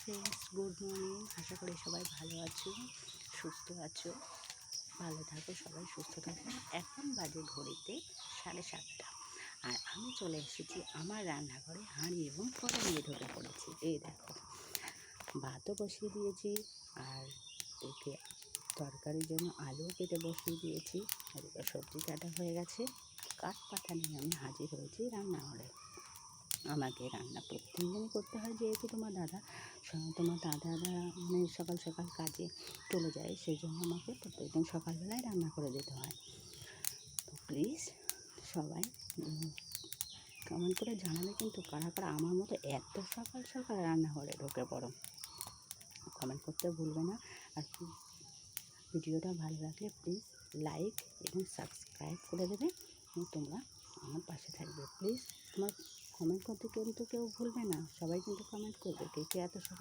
Friends, good morning. আশা করি সবাই ভালো আছো, সুস্থ আছো। ভালো থাকো, সবাই সুস্থ থাকো। এখন বাজে ঘড়িতে 7:30, আর আমি চলে এসেছি আমার রান্নাঘরে। হাঁড়ি এবং কড়া নিয়ে ঢুকে পড়েছি। এই দেখো, ভাতও বসিয়ে দিয়েছি, আর এদিকে তরকারির জন্য আলুও কেটে বসিয়ে দিয়েছি। এদিকে সবজি কাটা হয়ে গেছে। কাঠ পাতা নিয়ে আমি হাজির হয়েছি রান্নাঘরে। আমাকে রান্না প্রত্যেকদিনই করতে হয়, যেহেতু তোমার দাদা মানে সকাল সকাল কাজে চলে যায়, সেই জন্য আমাকে প্রত্যেকদিন সকালবেলায় রান্না করে দিতে হয়। তো প্লিজ সবাই কমেন্ট করে জানাবে কিন্তু কারা কারা আমার মতো এত সকাল সকাল রান্নাঘরে ঢুকে পড়ো। কমেন্ট করতে ভুলবে না। আর ভিডিওটা ভালো লাগলে প্লিজ লাইক এবং সাবস্ক্রাইব করে দেবে, এবং তোমরা আমার পাশে থাকবে। প্লিজ তোমার কমেন্ট করতে কিন্তু কেউ ভুলবে না, সবাই কিন্তু কমেন্ট করবে কে কে এত সকাল